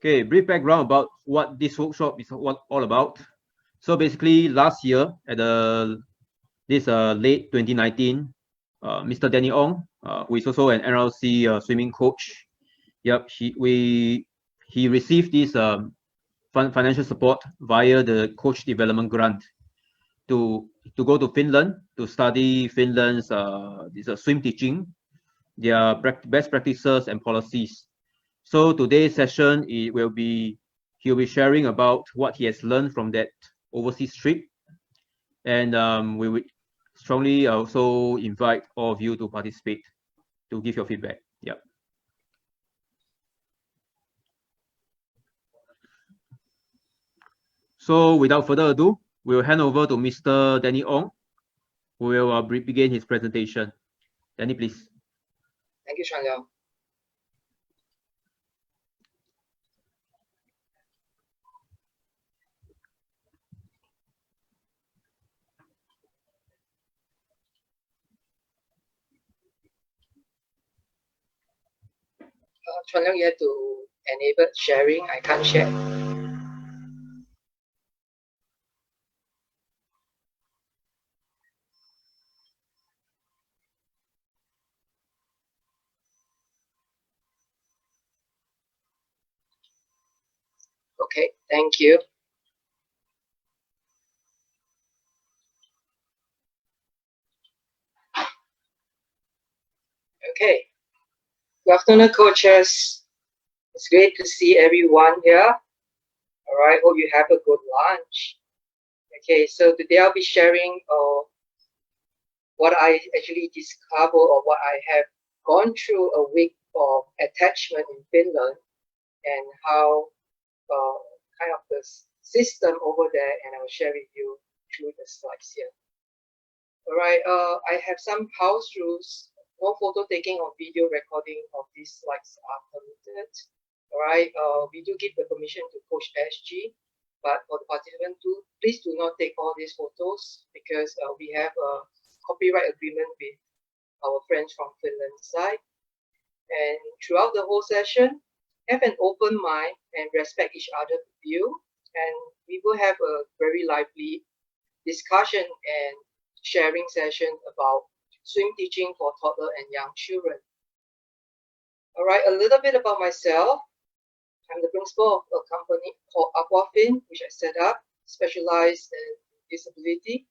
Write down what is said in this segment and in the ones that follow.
Okay, brief background about what this workshop is all about. So basically, last year at this late 2019, Mr. Danny Ong, who is also an NRLC swimming coach, he received this financial support via the coach development grant to go to Finland to study Finland's swim teaching, their best practices and policies. So today's session, he'll be sharing about what he has learned from that overseas trip, and we would strongly also invite all of you to participate, to give your feedback. Yeah. So without further ado, we'll hand over to Mr. Danny Ong, who will begin his presentation. Danny, please. Thank you, Chuan Liao. Chuan Liao, you have to enable sharing. I can't share. Okay, thank you. Okay. Good afternoon, coaches. It's great to see everyone here. All right, hope you have a good lunch. Okay, so today I'll be sharing what I actually discovered or what I have gone through a week of attachment in Finland and how kind of the system over there, and I'll share with you through the slides here. All right, I have some house rules. No photo taking or video recording of these slides are permitted. All right, we do give the permission to CoachSG, but for the participant too, please do not take all these photos because we have a copyright agreement with our friends from Finland side. And throughout the whole session, have an open mind and respect each other's view, and we will have a very lively discussion and sharing session about swim teaching for toddler and young children. All right, a little bit about myself. I'm the principal of a company called Aquafin, which I set up, specialized in disability.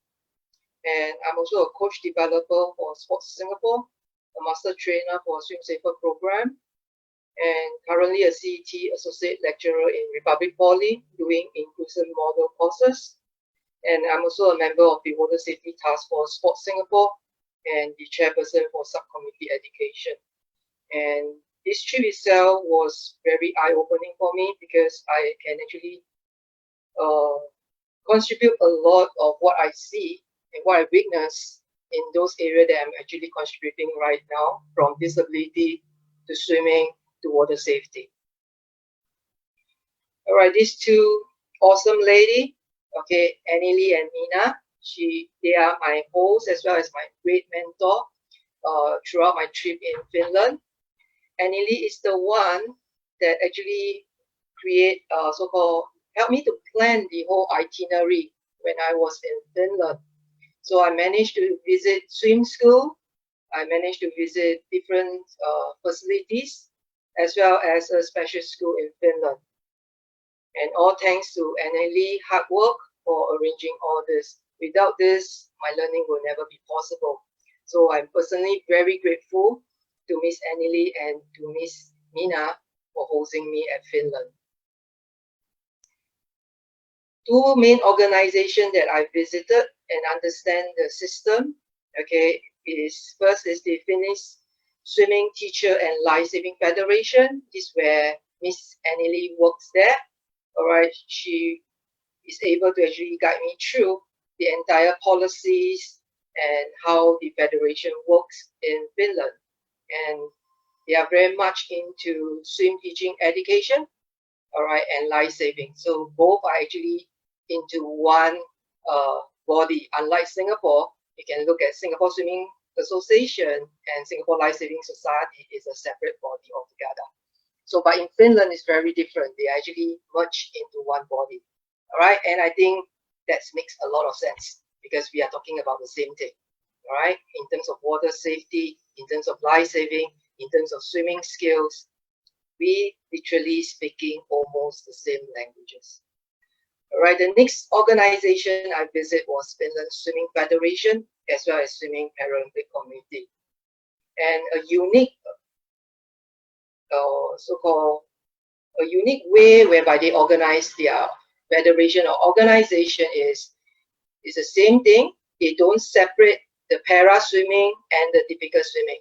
And I'm also a coach developer for Sports Singapore, a master trainer for Swim Safer program, and currently a CET associate lecturer in Republic Poly doing inclusive model courses. And I'm also a member of the Water Safety Task Force Sports Singapore and the chairperson for Subcommittee Education. And this trip itself was very eye-opening for me because I can actually contribute a lot of what I see and what I witness in those areas that I'm actually contributing right now, from disability to swimming to water safety. All right, these two awesome ladies, okay, Annie and Nina, they are my hosts as well as my great mentor throughout my trip in Finland. Annie is the one that actually helped me to plan the whole itinerary when I was in Finland. So I managed to visit swim school. I managed to visit different facilities as well as a special school in Finland. And all thanks to Annie hard work for arranging all this. Without this, my learning will never be possible. So I'm personally very grateful to Miss Annie and to Miss Nina for hosting me at Finland. Two main organizations that I visited and understand the system, okay, first is the Finnish Swimming Teacher and Life Saving Federation. This is where Miss Annie works there. All right, she is able to actually guide me through the entire policies and how the federation works in Finland. And they are very much into swim teaching education, all right, and life saving. So both are actually into one body. Unlike Singapore, you can look at Singapore Swimming Association and Singapore Life Saving Society is a separate body altogether. So, but in Finland, it's very different. They actually merge into one body. All right, and I think that makes a lot of sense because we are talking about the same thing. All right, in terms of water safety, in terms of life saving, in terms of swimming skills, we literally speaking almost the same languages. All right, the next organization I visit was Finland Swimming Federation, as well as Swimming Paralympic Community. And a unique, so-called, a unique way whereby they organize their federation or organization is the same thing. They don't separate the para swimming and the typical swimming.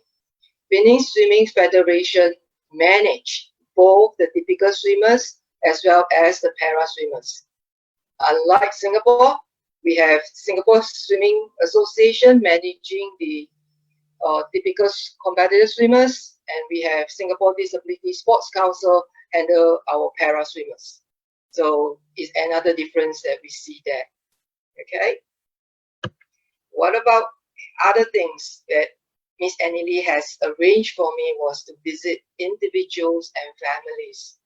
Finnish Swimming Federation manage both the typical swimmers as well as the para swimmers. Unlike Singapore, we have Singapore Swimming Association managing the typical competitive swimmers, and we have Singapore Disability Sports Council handle our para swimmers. So it's another difference that we see there. Okay. What about other things that Miss Annelie has arranged for me was to visit individuals and families.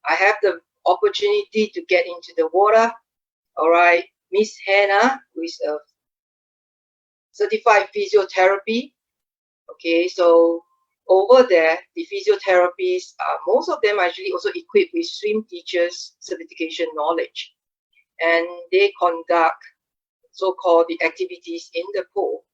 I have the opportunity to get into the water. All right, Miss Hannah, who is a certified physiotherapy. Okay, so over there, the physiotherapists, most of them are actually also equipped with swim teachers certification knowledge. And they conduct so-called the activities in the pool.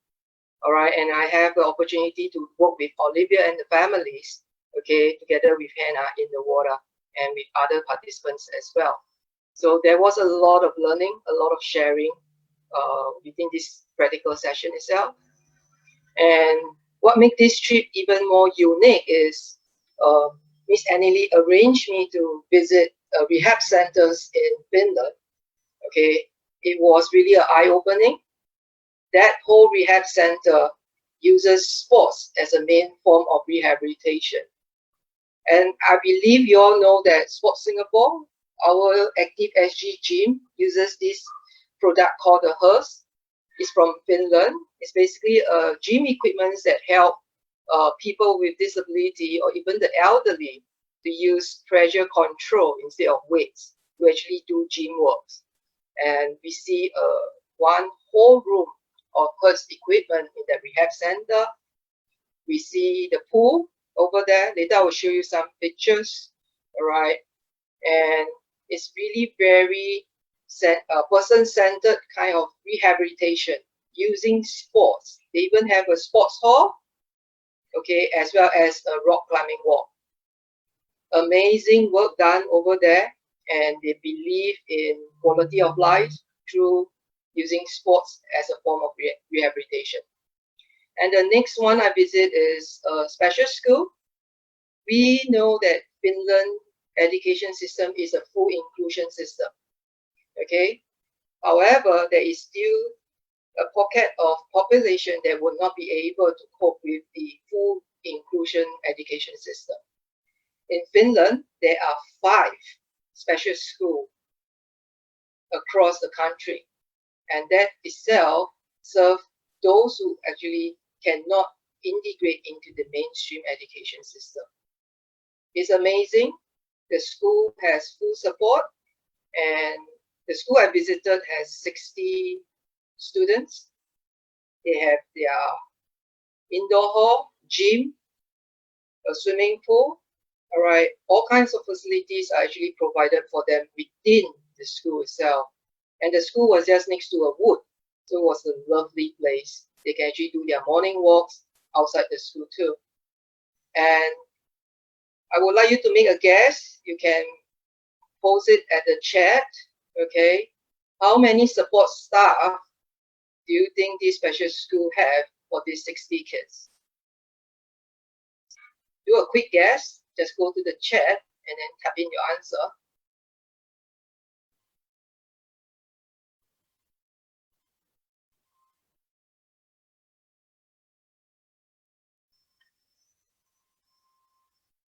All right, and I have the opportunity to work with Olivia and the families, okay, together with Hannah in the water and with other participants as well. So there was a lot of learning, a lot of sharing within this practical session itself. And what makes this trip even more unique is Miss Annelie arranged me to visit rehab centers in Finland. Okay, it was really an eye-opening. That whole rehab center uses sports as a main form of rehabilitation. And I believe you all know that Sports Singapore, our Active SG gym, uses this product called the HERS. It's from Finland. It's basically gym equipment that help people with disability or even the elderly to use pressure control instead of weights to actually do gym works. And we see one whole room of HERS equipment in the rehab center. We see the pool over there. Later I will show you some pictures. All right, and it's really very person-centered kind of rehabilitation using sports. They even have a sports hall, okay, as well as a rock climbing wall. Amazing work done over there, and they believe in quality of life through using sports as a form of rehabilitation. And the next one I visit is a special school. We know that Finland education system is a full inclusion system. Okay. However, there is still a pocket of population that will not be able to cope with the full inclusion education system. In Finland, there are 5 special schools across the country, and that itself serves those who actually cannot integrate into the mainstream education system. It's amazing. The school has full support, and the school I visited has 60 students. They have their indoor hall, gym, a swimming pool. All right, all kinds of facilities are actually provided for them within the school itself. And the school was just next to a wood, so it was a lovely place. They can actually do their morning walks outside the school too. And I would like you to make a guess. You can post it at the chat. Okay, how many support staff do you think this special school have for these 60 kids? Do a quick guess. Just go to the chat and then type in your answer.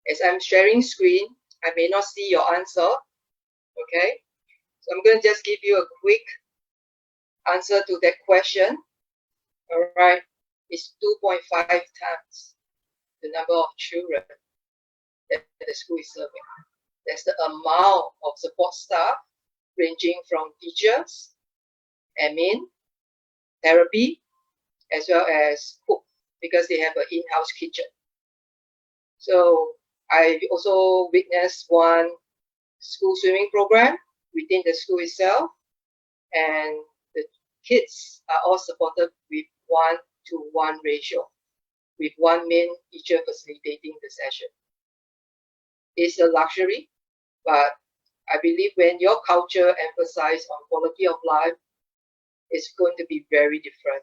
As I'm sharing screen, I may not see your answer. Okay, so I'm going to just give you a quick answer to that question. All right, it's 2.5 times the number of children. that the school is serving. That's the amount of support staff ranging from teachers, admin, therapy, as well as cook, because they have an in-house kitchen. So I also witnessed one school swimming program within the school itself, and the kids are all supported with 1-to-1 ratio, with one main teacher facilitating the session. It's a luxury, but I believe when your culture emphasizes on quality of life, it's going to be very different.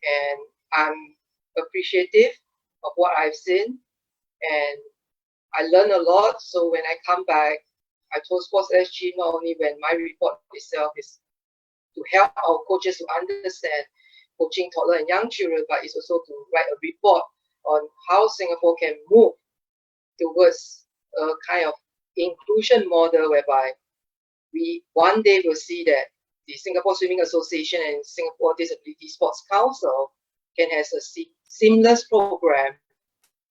And I'm appreciative of what I've seen, and I learn a lot. So when I come back, I told CoachSG not only when my report itself is to help our coaches to understand coaching toddler and young children, but it's also to write a report on how Singapore can move towards a kind of inclusion model whereby we one day will see that the Singapore Swimming Association and Singapore Disability Sports Council can have a seamless program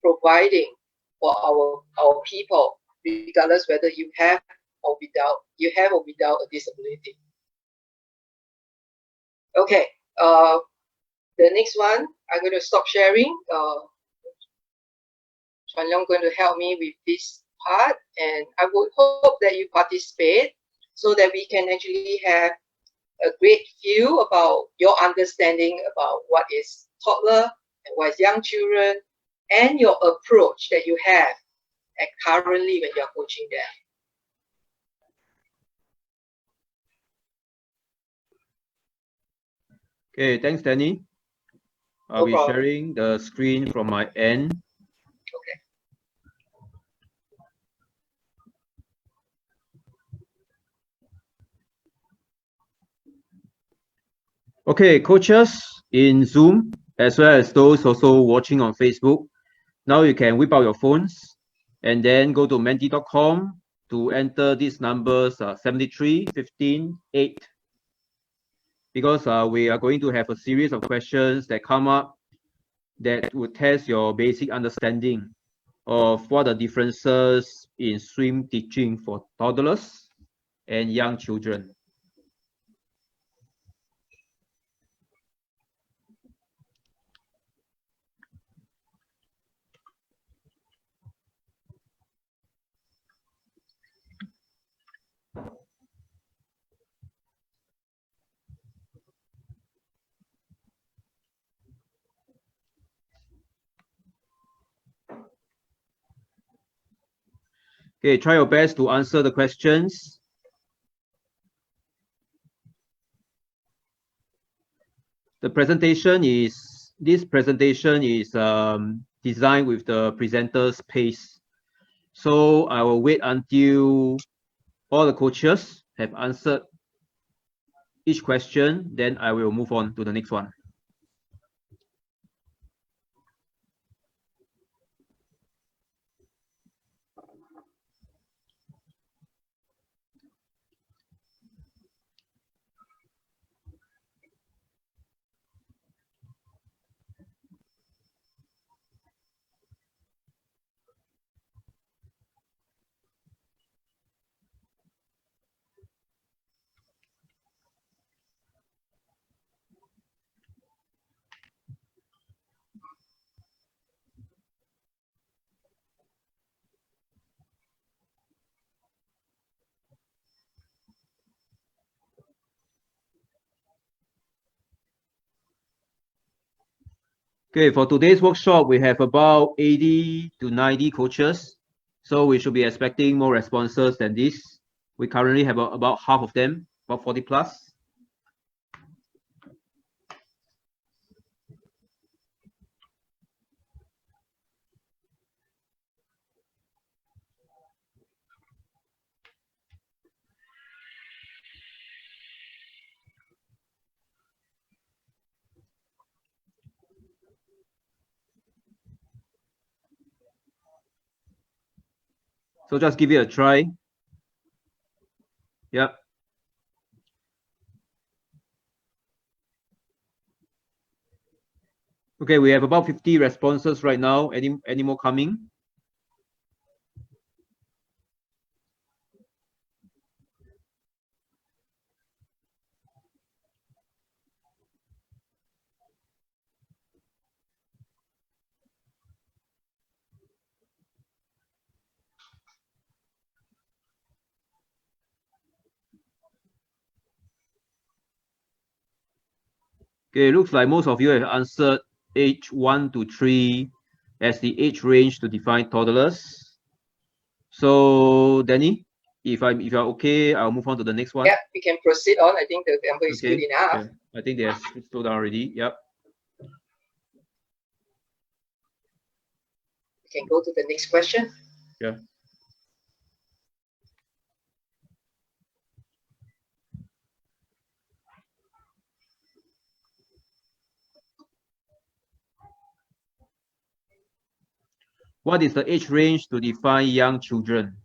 providing for our people, regardless whether you have or without a disability. Okay, the next one, I'm going to stop sharing. Chuan Leong going to help me with this part, and I would hope that you participate so that we can actually have a great view about your understanding about what is toddler and what is young children, and your approach that you have at currently when you're coaching them. Okay, thanks, Danny. I'll be sharing the screen from my end. Okay. Okay, coaches in Zoom, as well as those also watching on Facebook, now you can whip out your phones and then go to menti.com to enter these numbers 73, 15, 8. Because we are going to have a series of questions that come up that would test your basic understanding of what are the differences in swim teaching for toddlers and young children. Okay, try your best to answer the questions. This presentation is designed with the presenter's pace. So I will wait until all the coaches have answered each question, then I will move on to the next one. Okay, for today's workshop, we have about 80 to 90 coaches. So we should be expecting more responses than this. We currently have about half of them, about 40 plus. So just give it a try. Yep. Okay, we have about 50 responses right now. Any more coming? Okay, it looks like most of you have answered age 1 to 3 as the age range to define toddlers. So, Danny, if you're okay, I'll move on to the next one. Yeah, we can proceed on. I think the number is good enough. Yeah. I think they have slowed down already. Yep. We can go to the next question. Yeah. What is the age range to define young children?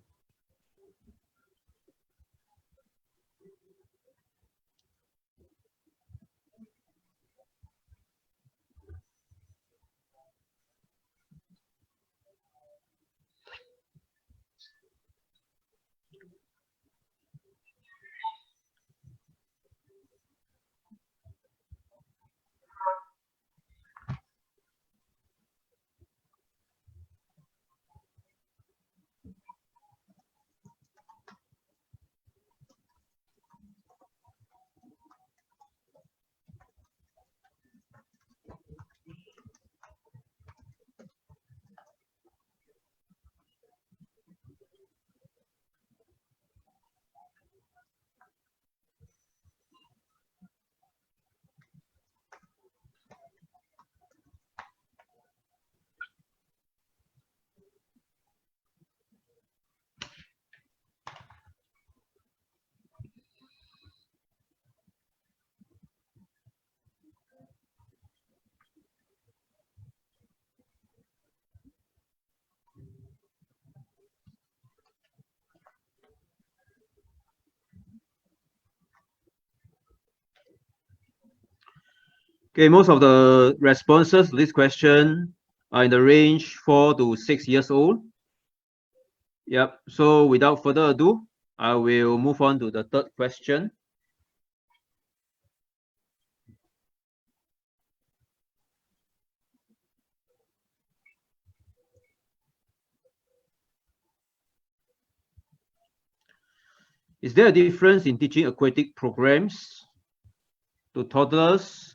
Okay, most of the responses to this question are in the range 4 to 6 years old. Yep. So without further ado, I will move on to the third question. Is there a difference in teaching aquatic programs to toddlers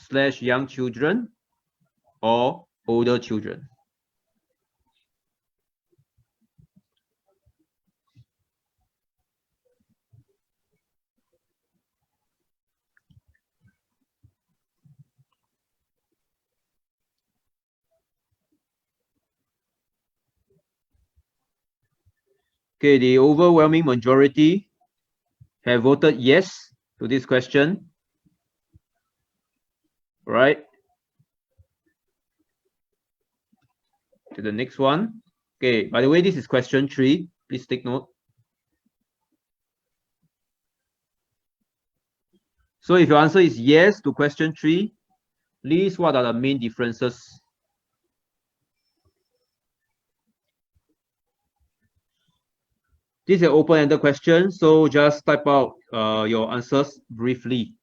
/ young children or older children? Okay, the overwhelming majority have voted yes to this question. Right. To the next one. Okay, by the way, this is question 3. Please take note. So if your answer is yes to question 3, list what are the main differences. This is an open-ended question, so just type out your answers briefly.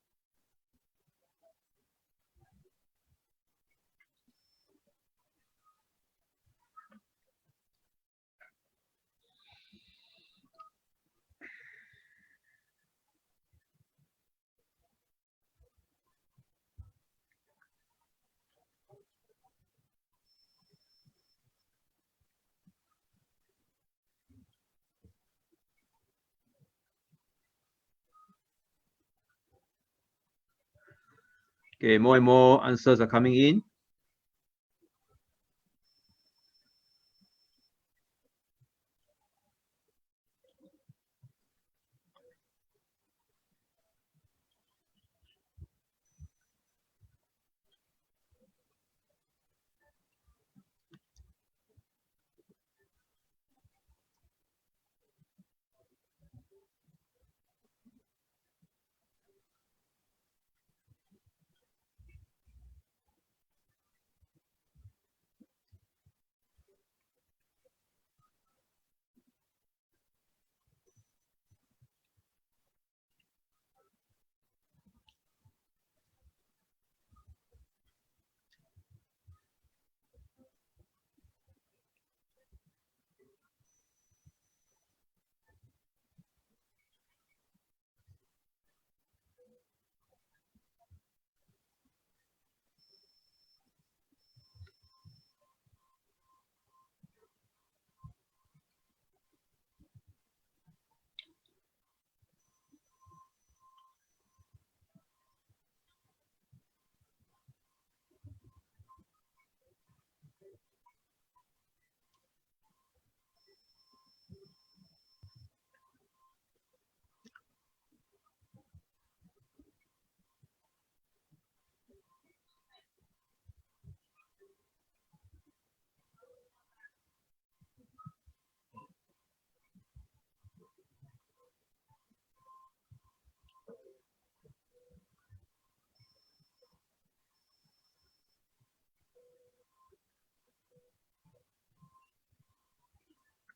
Okay, more and more answers are coming in.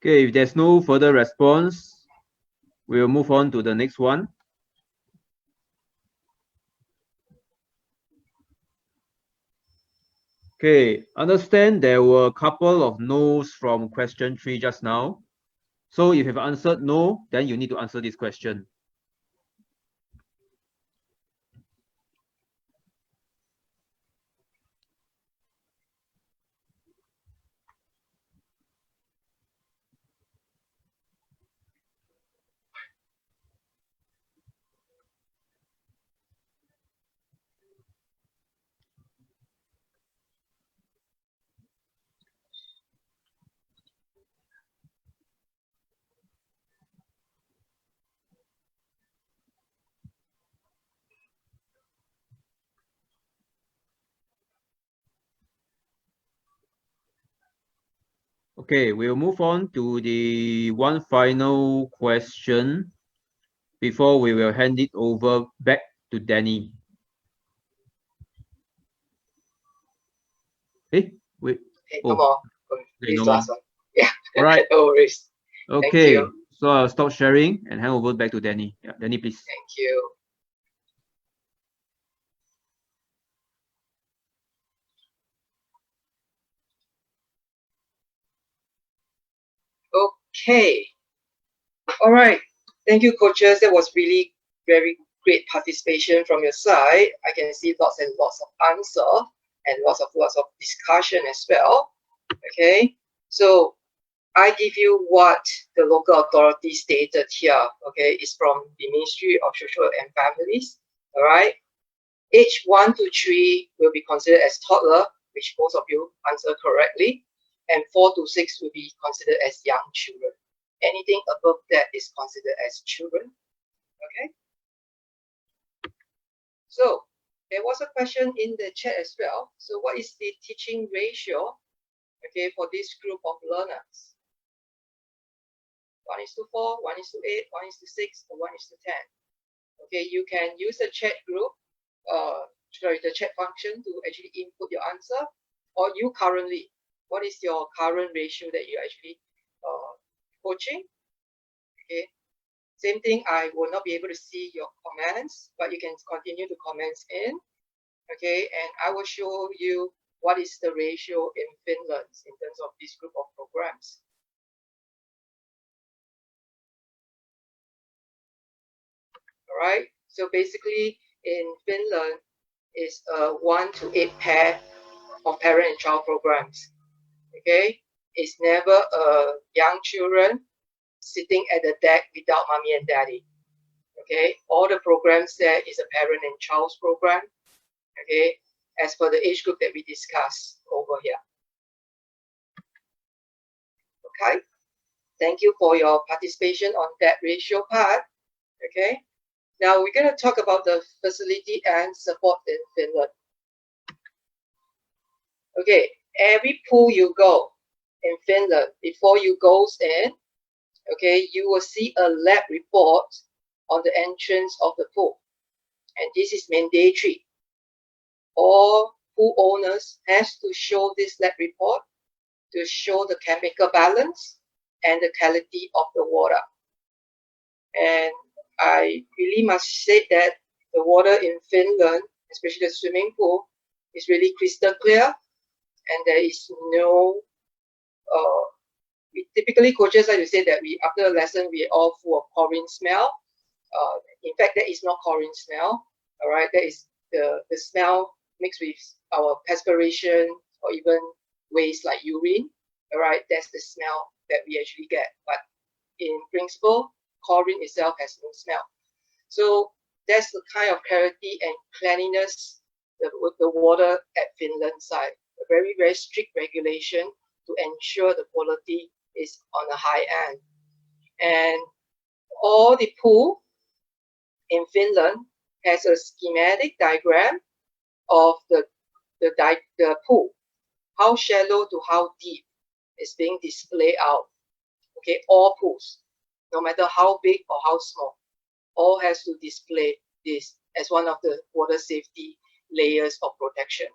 Okay, if there's no further response, we'll move on to the next one. Okay, understand there were a couple of no's from question 3 just now. So if you've answered no, then you need to answer this question. Okay, we'll move on to the one final question before we will hand it over back to Danny. Hey, wait. Hey, come on. This no last more. one. Yeah. All right. No worries. Okay. you. So I'll stop sharing and hand over back to Danny. Yeah, Danny, please. Thank you. Okay. All right. Thank you, coaches. That was really very great participation from your side. I can see lots and lots of answer and lots of discussion as well. Okay. So I give you what the local authority stated here. Okay, it's from the Ministry of Social and Families. All right. Age 1 to 3 will be considered as toddler, which most of you answered correctly, and 4 to 6 will be considered as young children. Anything above that is considered as children. Okay. So there was a question in the chat as well. So what is the teaching ratio, okay, for this group of learners? 1:4, 1:8, 1:6, or 1:10. Okay, you can use the chat group, the chat function to actually input your answer, or you currently, what is your current ratio that you're actually coaching? Okay, same thing, I will not be able to see your comments, but you can continue to comment in. Okay, and I will show you what is the ratio in Finland in terms of this group of programs. All right, so basically in Finland is a 1 to 8 pair of parent and child programs. Okay, it's never young children sitting at the deck without mommy and daddy. Okay, all the programs there is a parent and child's program. Okay, as per the age group that we discussed over here. Okay, thank you for your participation on that ratio part. Okay, now we're going to talk about the facility and support in Finland. Okay, every pool you go in Finland, before you go in, okay, you will see a lab report on the entrance of the pool. And this is mandatory. All pool owners has to show this lab report to show the chemical balance and the quality of the water. And I really must say that the water in Finland, especially the swimming pool, is really crystal clear, and there is no typically coaches like to say that we after a lesson we all full of chlorine smell. In fact, there is no chlorine smell. All right, that is the smell mixed with our perspiration or even waste like urine. All right, that's the smell that we actually get. But in principle, chlorine itself has no smell. So that's the kind of clarity and cleanliness the water at Finland side. A very, very strict regulation to ensure the quality is on the high end. And all the pool in Finland has a schematic diagram of the pool, how shallow to how deep is being displayed out. Okay, all pools, no matter how big or how small, all has to display this as one of the water safety layers of protection.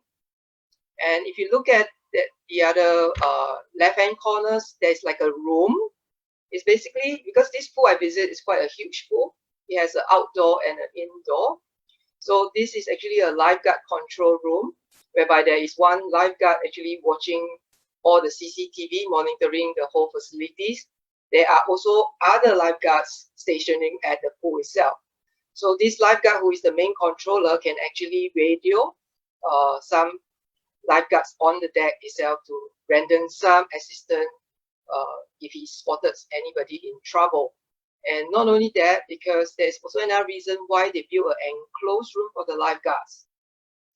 And if you look at the other left-hand corners, there's like a room It's basically because this pool I visit is quite a huge pool. It has an outdoor and an indoor. So this is actually a lifeguard control room, whereby there is one lifeguard actually watching all the CCTV, monitoring the whole facilities. There are also other lifeguards stationing at the pool itself. So this lifeguard, who is the main controller, can actually radio some lifeguards on the deck itself to render some assistance if he spotted anybody in trouble. And not only that, because there's also another reason why they built an enclosed room for the lifeguards.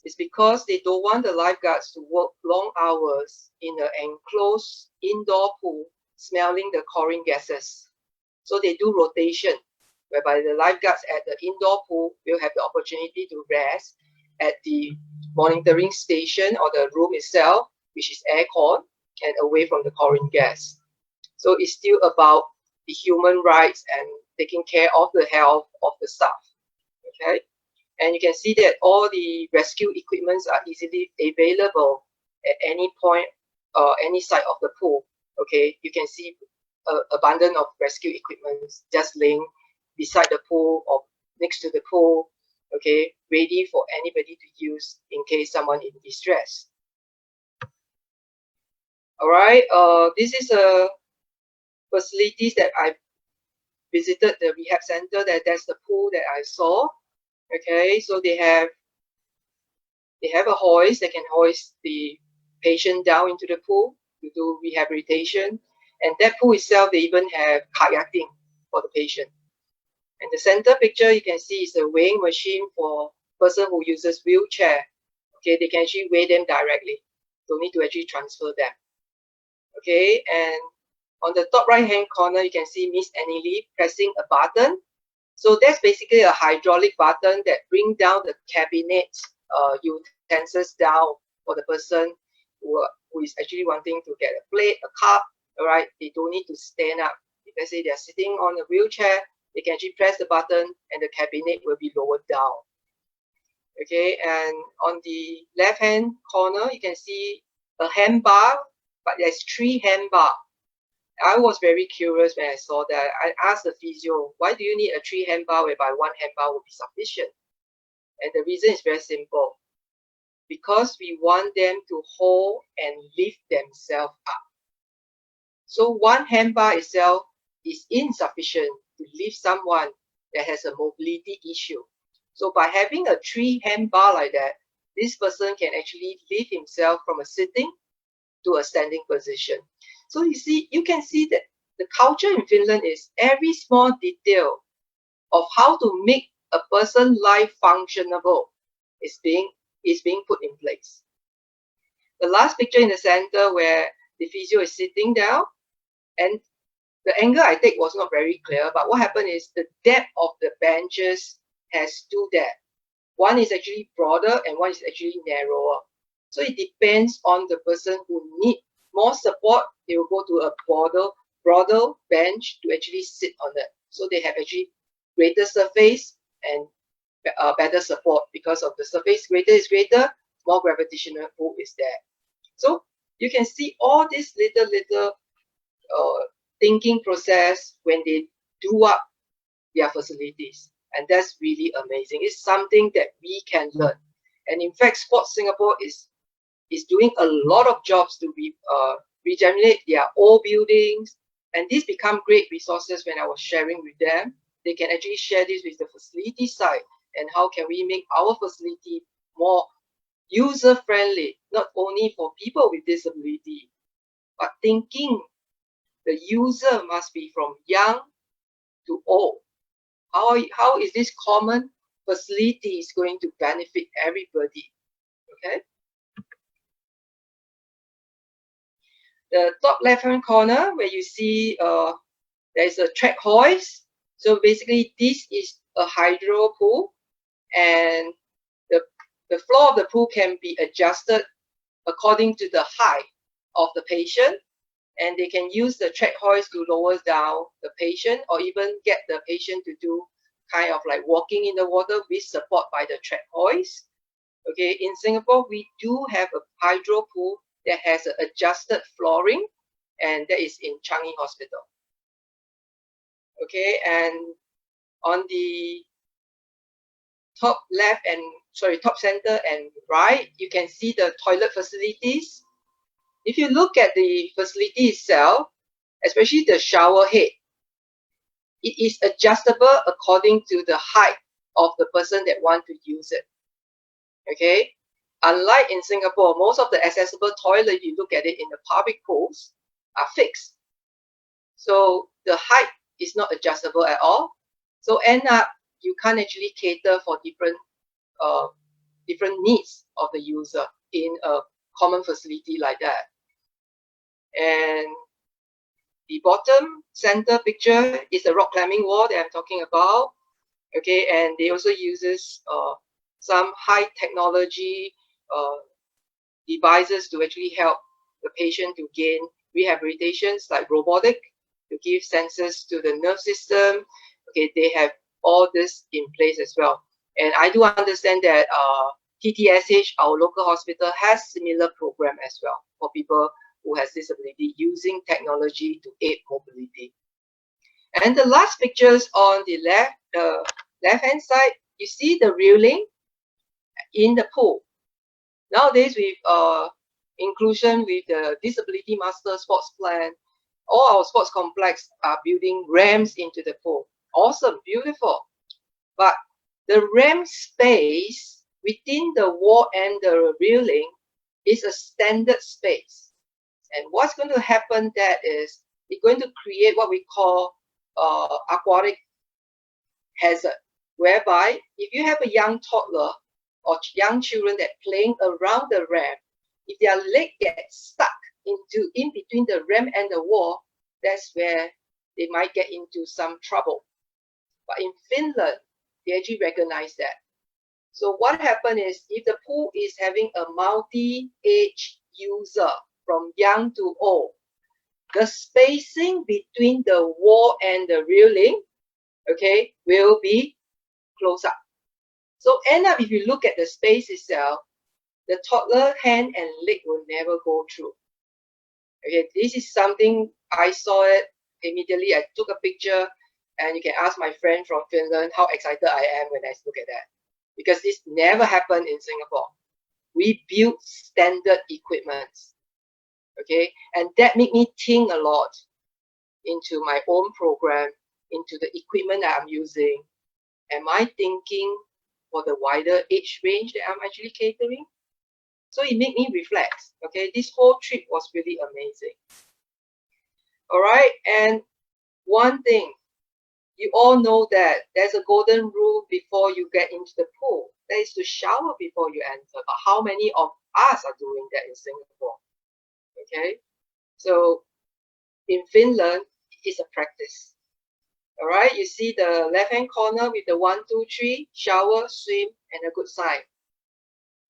It's because they don't want the lifeguards to work long hours in an enclosed indoor pool smelling the chlorine gases. So they do rotation, whereby the lifeguards at the indoor pool will have the opportunity to rest at the monitoring station or the room itself, which is aircon and away from the chlorine gas. So it's still about the human rights and taking care of the health of the staff. Okay, and you can see that all the rescue equipments are easily available at any point or any side of the pool. Okay, you can see abundance of rescue equipment just laying beside the pool or next to the pool. Okay, ready for anybody to use in case someone in distress. All right, this is a facilities that I visited, the rehab center. That's the pool that I saw. Okay, so they have a hoist that can hoist the patient down into the pool to do rehabilitation. And that pool itself, they even have kayaking for the patient. And the center picture you can see is a weighing machine for person who uses wheelchair. Okay, they can actually weigh them directly. Don't need to actually transfer them. Okay, and on the top right hand corner, you can see Miss Annie Lee pressing a button. So that's basically a hydraulic button that brings down the cabinet utensils down for the person who is actually wanting to get a plate, a cup. All right, they don't need to stand up. If let's say they're sitting on a wheelchair, they can actually press the button and the cabinet will be lowered down. Okay, and on the left hand corner, you can see a hand bar, but there's 3 hand bar. I was very curious when I saw that. I asked the physio, why do you need a 3 hand bar whereby 1 hand bar will be sufficient? And the reason is very simple. Because we want them to hold and lift themselves up. So 1 hand bar itself is insufficient to lift someone that has a mobility issue. So by having a 3 hand bar like that, this person can actually lift himself from a sitting to a standing position. So you can see that the culture in Finland is every small detail of how to make a person's life functionable is being put in place. The last picture in the center where the physio is sitting down, and the angle I take was not very clear, but what happened is the depth of the benches has 2 depths. One is actually broader and one is actually narrower. So it depends on the person who need more support. They will go to a broader bench to actually sit on it. So they have actually greater surface and better support because of the surface greater is greater, more gravitational pull is there. So you can see all this little thinking process when they do up their facilities. And that's really amazing. It's something that we can learn. And in fact, Sports Singapore is doing a lot of jobs to regenerate their old buildings. And these become great resources when I was sharing with them. They can actually share this with the facility side. And how can we make our facility more user-friendly, not only for people with disability, but thinking the user must be from young to old. How is this common facilities going to benefit everybody? Okay. The top left-hand corner where you see there's a track hoist. So basically this is a hydro pool, and the floor of the pool can be adjusted according to the height of the patient, and they can use the track hoist to lower down the patient or even get the patient to do kind of like walking in the water with support by the track hoist. Okay, in Singapore, we do have a hydro pool that has an adjusted flooring, and that is in Changi Hospital. Okay, and on the top left and top center and right, you can see the toilet facilities. If you look at the facility itself, especially the shower head, it is adjustable according to the height of the person that want to use it. Okay, unlike in Singapore, most of the accessible toilet, you look at it in the public pools, are fixed. So the height is not adjustable at all. So end up, you can't actually cater for different needs of the user in a common facility like that. And the bottom center picture is the rock climbing wall that I'm talking about. Okay, and they also uses some high technology devices to actually help the patient to gain rehabilitations, like robotic, to give sensors to the nerve system. Okay, they have all this in place as well. And I do understand that TTSH, our local hospital, has similar program as well for people who has disability using technology to aid mobility. And the last pictures on the left-hand side, you see the railing in the pool. Nowadays, with inclusion with the Disability Master Sports Plan, all our sports complex are building ramps into the pool. Awesome, beautiful. But the ramp space within the wall and the railing is a standard space. And what's going to happen that is it's going to create what we call aquatic hazard, whereby if you have a young toddler or young children that playing around the ramp, if their leg gets stuck in between the ramp and the wall, that's where they might get into some trouble. But in Finland, they actually recognize that. So what happened is, if the pool is having a multi-age user from young to old, the spacing between the wall and the railing, okay, will be close up. So end up, if you look at the space itself, the toddler hand and leg will never go through. Okay, this is something I saw it immediately. I took a picture, and you can ask my friend from Finland how excited I am when I look at that, because this never happened in Singapore. We built standard equipment. Okay, and that made me think a lot into my own program, into the equipment that I'm using. Am I thinking for the wider age range that I'm actually catering? So it made me reflect. Okay, this whole trip was really amazing. All right, and one thing, you all know that there's a golden rule before you get into the pool. That is to shower before you enter. But how many of us are doing that in Singapore? Okay, so in Finland, it's a practice. All right, you see the left-hand corner with the 1, 2, 3, shower, swim, and a good sign.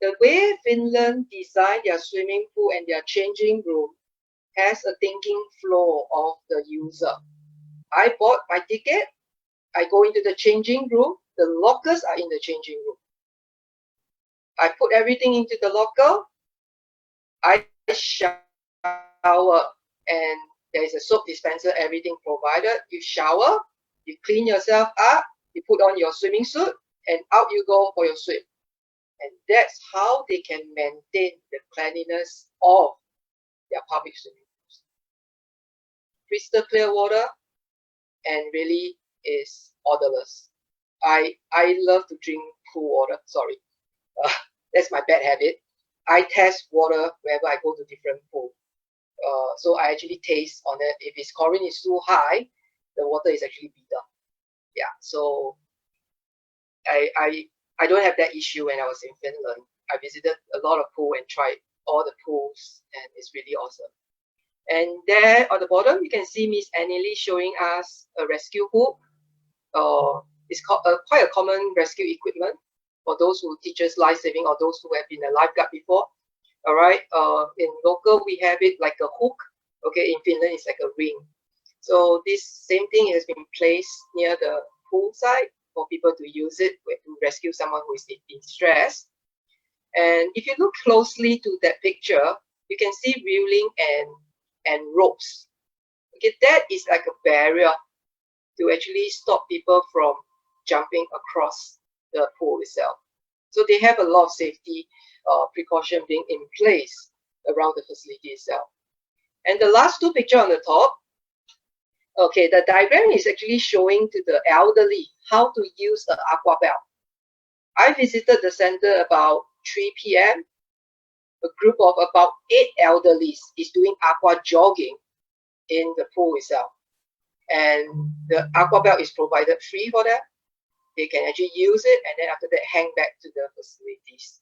The way Finland designed their swimming pool and their changing room has a thinking flow of the user. I bought my ticket, I go into the changing room, the lockers are in the changing room. I put everything into the locker, I shower, and there is a soap dispenser, everything provided. You shower, you clean yourself up, you put on your swimming suit, and out you go for your swim. And that's how they can maintain the cleanliness of their public swimming pools. Crystal clear water, and really is odorless. I love to drink pool water. Sorry, that's my bad habit. I test water whenever I go to different pool. So I actually taste on it. If its chlorine is too high, the water is actually bitter. Yeah, so I don't have that issue when I was in Finland. I visited a lot of pools and tried all the pools, and it's really awesome. And there on the bottom, you can see Miss Annie showing us a rescue hook. It's quite a common rescue equipment for those who teaches life saving or those who have been a lifeguard before. All right. In local, we have it like a hook. Okay. In Finland, it's like a ring. So this same thing has been placed near the pool side for people to use it to rescue someone who is in distress. And if you look closely to that picture, you can see railing and ropes. Okay, that is like a barrier to actually stop people from jumping across the pool itself. So they have a lot of safety precaution being in place around the facility itself. And the last two pictures on the top, okay, the diagram is actually showing to the elderly how to use the aqua belt. I visited the center about 3 p.m. A group of about 8 elderlies is doing aqua jogging in the pool itself. And the aqua belt is provided free for them. They can actually use it and then after that hang back to the facilities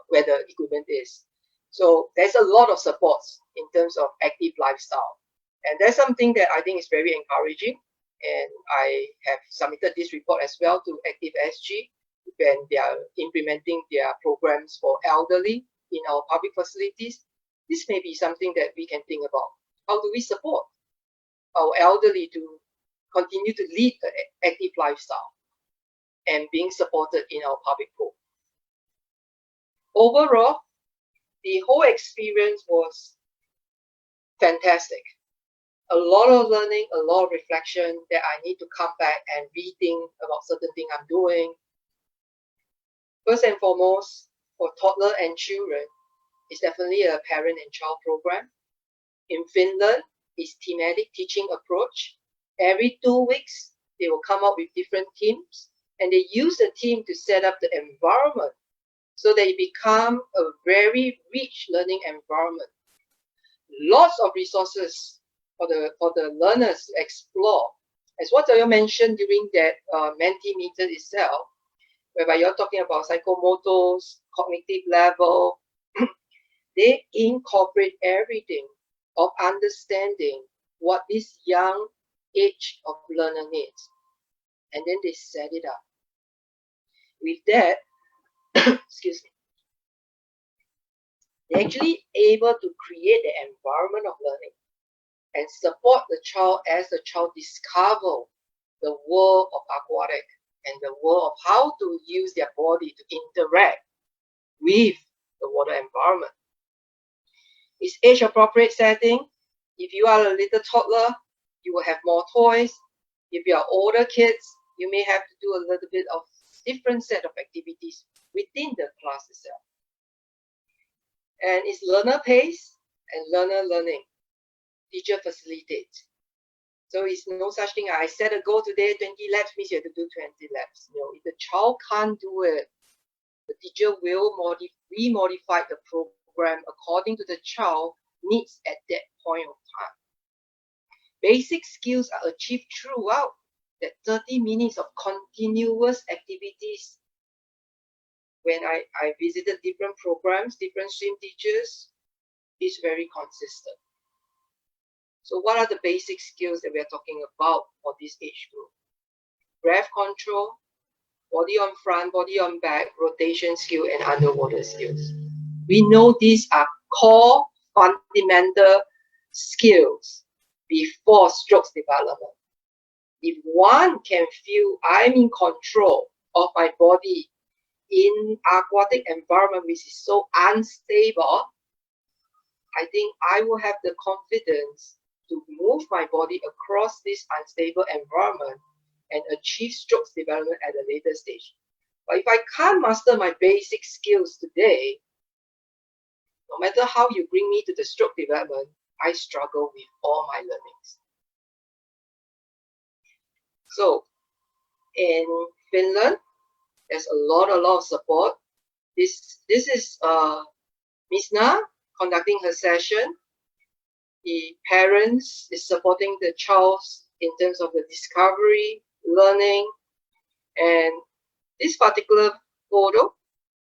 where the equipment is. So there's a lot of supports in terms of active lifestyle. And that's something that I think is very encouraging. And I have submitted this report as well to CoachSG when they are implementing their programs for elderly in our public facilities. This may be something that we can think about. How do we support our elderly to continue to lead an active lifestyle and being supported in our public pool? Overall, the whole experience was fantastic. A lot of learning, a lot of reflection that I need to come back and rethink about certain things I'm doing. First and foremost, for toddler and children, it's definitely a parent and child program. In Finland, it's thematic teaching approach. Every 2 weeks, they will come up with different teams, and they use the team to set up the environment so they become a very rich learning environment. Lots of resources for the learners to explore. As what I mentioned during that Mentimeter itself, whereby you're talking about psychomotors, cognitive level, they incorporate everything of understanding what this young age of learner needs. And then they set it up. With that, excuse me, they're actually able to create the environment of learning and support the child as the child discover the world of aquatic and the world of how to use their body to interact with the water environment. It's age-appropriate setting. If you are a little toddler, you will have more toys. If you are older kids, you may have to do a little bit of different set of activities within the class itself. And it's learner pace and learner learning. Teacher facilitates. So it's no such thing. I set a goal today, 20 laps means you have to do 20 laps. You know, if the child can't do it, the teacher will re-modify the program according to the child needs at that point of time. Basic skills are achieved throughout that 30 minutes of continuous activities. When I visited different programs, different swim teachers, it's very consistent. So what are the basic skills that we are talking about for this age group? Breath control, body on front, body on back, rotation skill, and underwater skills. We know these are core fundamental skills before strokes development. If one can feel I'm in control of my body in aquatic environment which is so unstable, I think I will have the confidence to move my body across this unstable environment and achieve strokes development at a later stage. But if I can't master my basic skills today, no matter how you bring me to the stroke development, I struggle with all my learnings. So in Finland, there's a lot of support. This is Ms. Na conducting her session. The parents is supporting the child in terms of the discovery, learning, and this particular photo,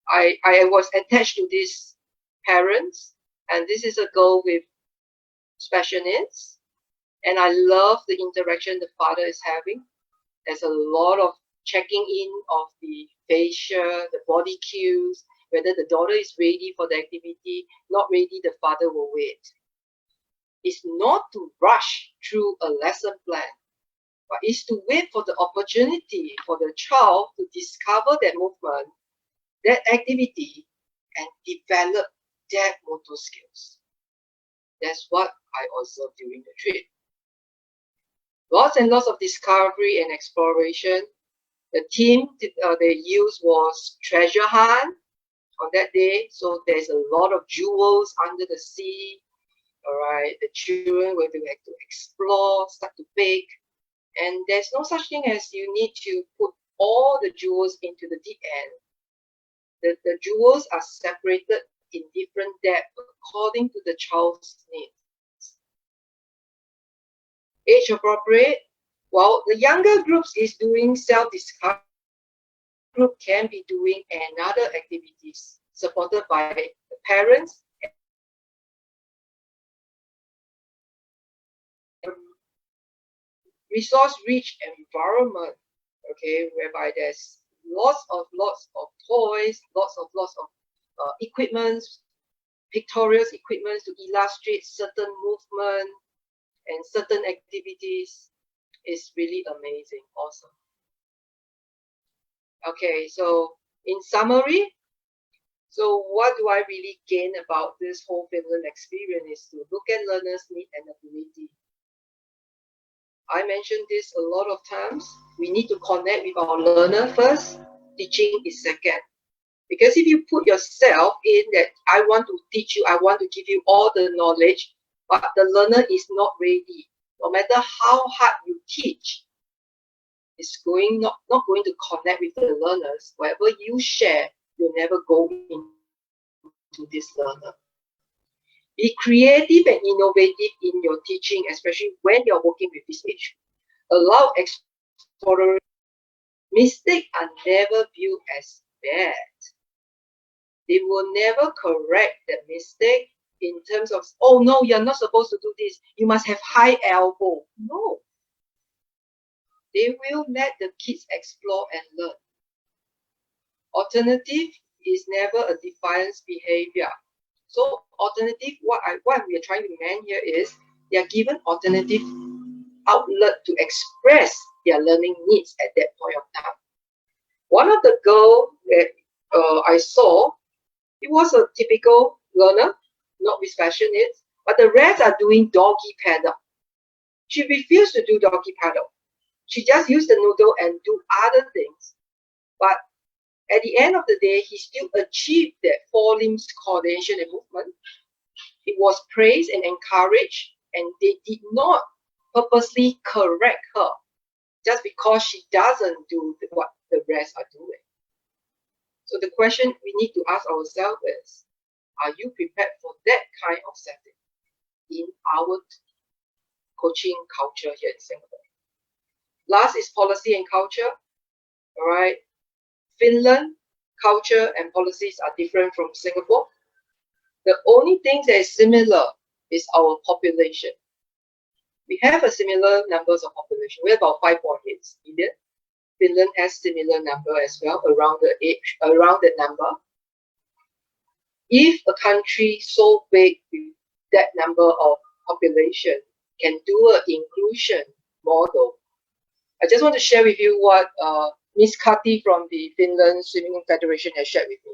I was attached to these parents, and this is a girl with special needs, and I love the interaction the father is having. There's a lot of checking in of the facial, the body cues, whether the daughter is ready for the activity, not ready, the father will wait. It's not to rush through a lesson plan, but it's to wait for the opportunity for the child to discover that movement, that activity, and develop that motor skills. That's what I observed during the trip. Lots and lots of discovery and exploration. The theme they used was treasure hunt on that day. So there's a lot of jewels under the sea. All right, the children will have to explore, start to bake. And there's no such thing as you need to put all the jewels into the deep end. The jewels are separated in different depth according to the child's needs. Age appropriate. While the younger groups is doing self-discovery, group can be doing another activities supported by the parents. Resource-rich environment, okay, whereby there's lots of toys, lots of equipments, pictorial equipments to illustrate certain movement and certain activities. Is really amazing, awesome. Okay, so in summary, so what do I really gain about this whole Finland experience is to look at learners' need and ability. I mentioned this a lot of times. We need to connect with our learner first. Teaching is second. Because if you put yourself in that, I want to teach you, I want to give you all the knowledge, but the learner is not ready. No matter how hard you teach, it's not going to connect with the learners. Whatever you share, you'll never go into this learner. Be creative and innovative in your teaching, especially when you're working with this age. Allow exploration. Mistakes are never viewed as bad. They will never correct the mistake in terms of, oh no, you're not supposed to do this. You must have high elbow. No. They will let the kids explore and learn. Alternative is never a defiance behavior. So alternative, what we are trying to mean here is they are given alternative outlet to express their learning needs at that point of time. One of the girls that I saw, it was a typical learner, not with special needs, but the rest are doing doggy paddle. She refused to do doggy paddle. She just used the noodle and do other things. But at the end of the day, he still achieved that 4 limbs coordination and movement. It was praised and encouraged, and they did not purposely correct her just because she doesn't do what the rest are doing. So the question we need to ask ourselves is, are you prepared for that kind of setting in our coaching culture here in Singapore? Last is policy and culture. All right. Finland, culture and policies are different from Singapore. The only thing that is similar is our population. We have a similar numbers of population. We have about 5.8 million. Finland has similar number as well, around that number. If a country so big with that number of population can do an inclusion model, I just want to share with you what Miss Kati from the Finland Swimming Federation has shared with me.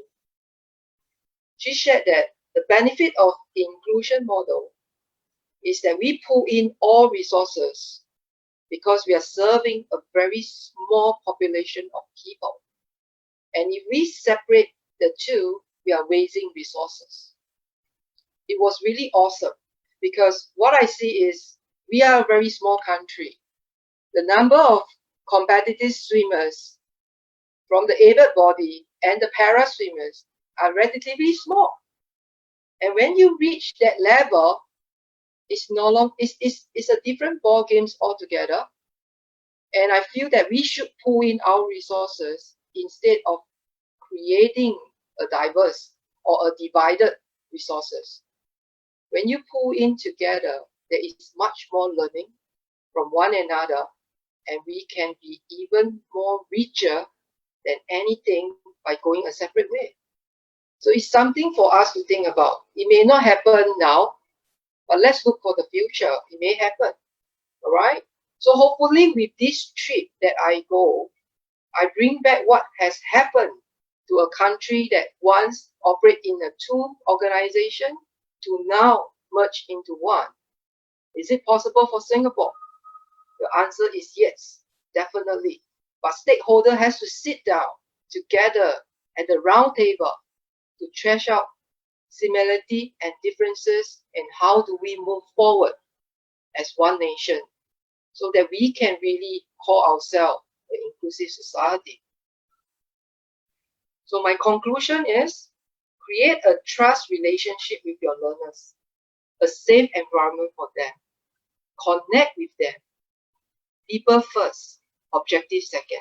She shared that the benefit of inclusion model is that we pull in all resources because we are serving a very small population of people. And if we separate the two, we are wasting resources. It was really awesome because what I see is we are a very small country. The number of competitive swimmers from the aided body and the para swimmers are relatively small. And when you reach that level, it's no longer it's a different ball games altogether. And I feel that we should pull in our resources instead of creating a diverse or a divided resources. When you pull in together, there is much more learning from one another, and we can be even more richer than anything by going a separate way. So it's something for us to think about. It may not happen now, but let's look for the future. It may happen. All right? So hopefully with this trip that I go, I bring back what has happened to a country that once operated in a 2 organization to now merge into 1. Is it possible for Singapore? The answer is yes, definitely. But stakeholder has to sit down together at the round table to thresh out similarity and differences, and how do we move forward as one nation so that we can really call ourselves an inclusive society. So my conclusion is, create a trust relationship with your learners, a safe environment for them, connect with them, people first, objective second.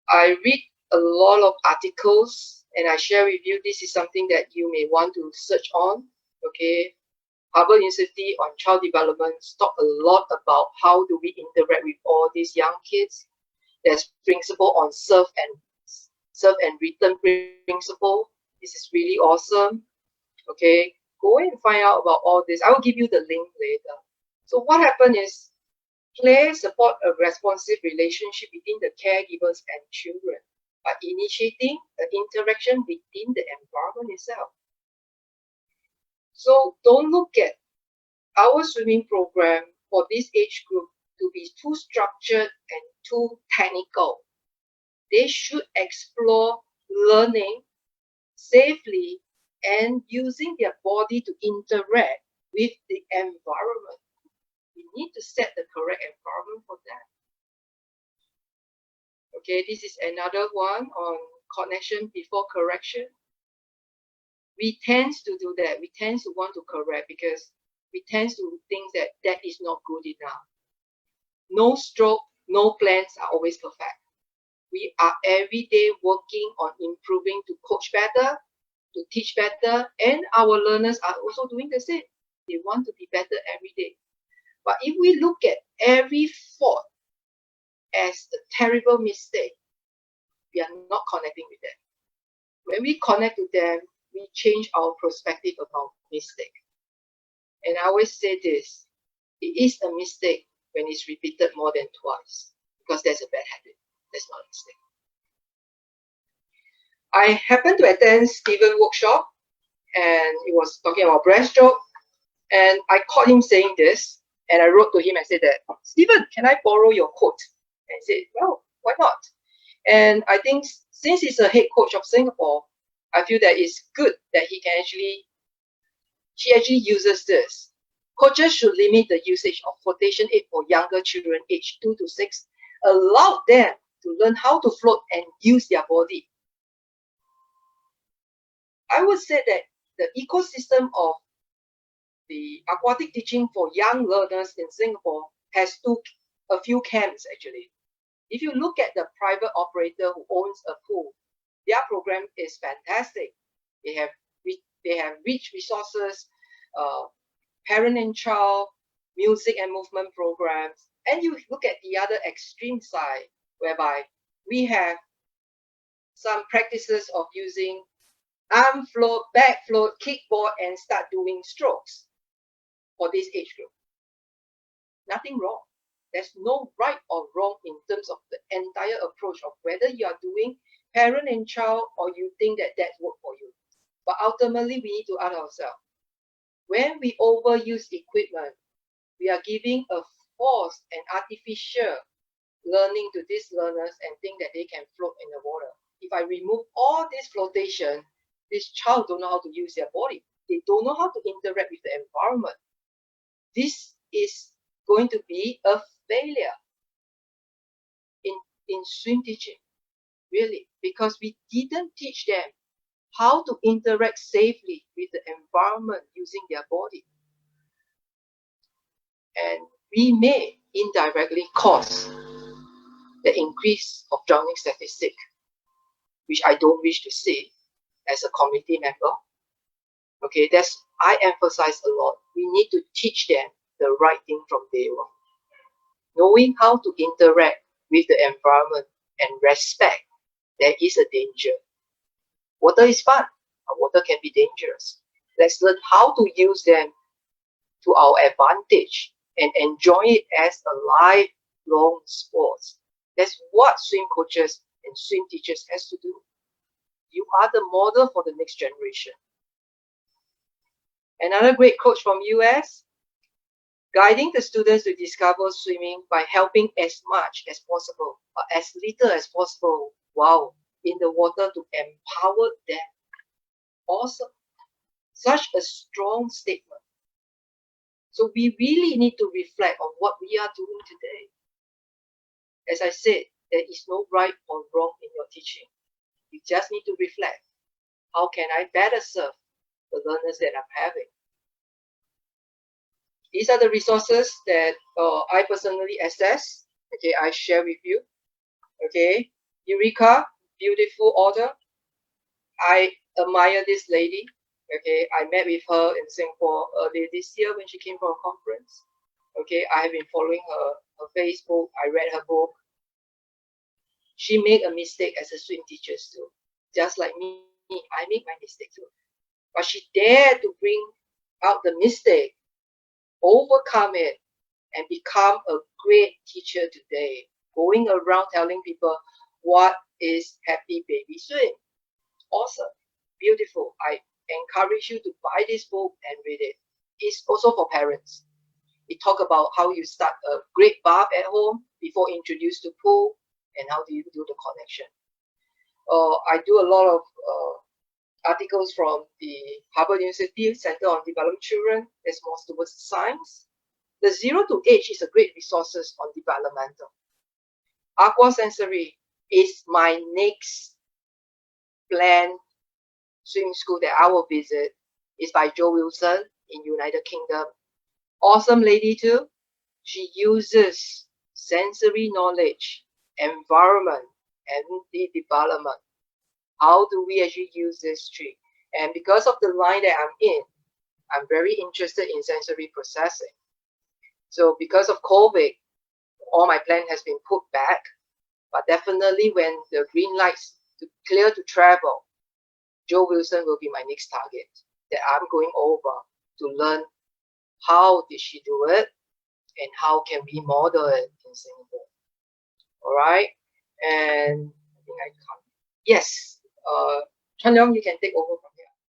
I read a lot of articles and I share with you. This is something that you may want to search on. Okay, Harvard University on Child Development talk a lot about how do we interact with all these young kids. There's principle on serve and return principle. This is really awesome. Okay, go and find out about all this. I will give you the link later. So what happened is, play support a responsive relationship between the caregivers and children by initiating an interaction within the environment itself. So don't look at our swimming program for this age group to be too structured and too technical. They should explore learning safely and using their body to interact with the environment. We need to set the correct environment for that. Okay, this is another one on connection before correction. We tend to do that. We tend to want to correct because we tend to think that that is not good enough. No stroke, no plans are always perfect. We are every day working on improving to coach better, to teach better, and our learners are also doing the same. They want to be better every day. But if we look at every fault as a terrible mistake, we are not connecting with them. When we connect with them, we change our perspective about mistake. And I always say this, it is a mistake when it's repeated more than twice, because that's a bad habit. That's not a mistake. I happened to attend Stephen's workshop, and he was talking about breaststroke, and I caught him saying this, and I wrote to him and said that, Stephen, can I borrow your quote? And he said, well, why not? And I think since he's a head coach of Singapore, I feel that it's good that he actually uses this. Coaches should limit the usage of flotation aid for younger children aged 2 to 6. Allow them to learn how to float and use their body. I would say that the ecosystem of the aquatic teaching for young learners in Singapore has a few camps actually. If you look at the private operator who owns a pool, their program is fantastic. They have rich resources, parent and child, music and movement programs. And you look at the other extreme side, whereby we have some practices of using arm float, back float, kickboard, and start doing strokes for this age group. Nothing wrong. There's no right or wrong in terms of the entire approach of whether you are doing parent and child or you think that that's work for you. But ultimately, we need to ask ourselves, when we overuse equipment, we are giving a forced and artificial learning to these learners and think that they can float in the water. If I remove all this flotation, this child don't know how to use their body. They don't know how to interact with the environment. This is going to be a failure in swim teaching, really, because we didn't teach them how to interact safely with the environment using their body. And we may indirectly cause the increase of drowning statistic, which I don't wish to see as a committee member. Okay, I emphasize a lot. We need to teach them the right thing from day one. Knowing how to interact with the environment and respect, there is a danger. Water is fun, but water can be dangerous. Let's learn how to use them to our advantage and enjoy it as a lifelong sport. That's what swim coaches and swim teachers has to do. You are the model for the next generation. Another great coach from US, guiding the students to discover swimming by helping as much as possible, or as little as possible, while in the water to empower them. Awesome. Such a strong statement. So we really need to reflect on what we are doing today. As I said, there is no right or wrong in your teaching. You just need to reflect. How can I better serve the learners that I'm having? These are the resources that I personally assess. Okay, I share with you. Okay, Eureka, beautiful author. I admire this lady. Okay, I met with her in Singapore earlier this year when she came for a conference. Okay, I have been following her Facebook. I read her book. She made a mistake as a swim teacher too. Just like me, I make my mistake too. But she dared to bring out the mistake, overcome it, and become a great teacher today, going around telling people what is Happy Baby Swim. Awesome, beautiful. I encourage you to buy this book and read it. It's also for parents. It talks about how you start a great bath at home before introduced to pool, and how do you do the connection. I do a lot of articles from the Harvard University Center on Developing Children. That's more towards science. The 0 to age is a great resources on developmental. Aquasensory is my next planned swimming school that I will visit. It's by Jo Wilson in United Kingdom. Awesome lady too. She uses sensory knowledge, environment, and the development. How do we actually use this trick? And because of the line that I'm in, I'm very interested in sensory processing. So because of COVID, all my plan has been put back. But definitely when the green lights to clear to travel, Jo Wilson will be my next target that I'm going over to learn how did she do it and how can we model it in Singapore. All right. And I think I can't. Yes. Chan Young, you can take over from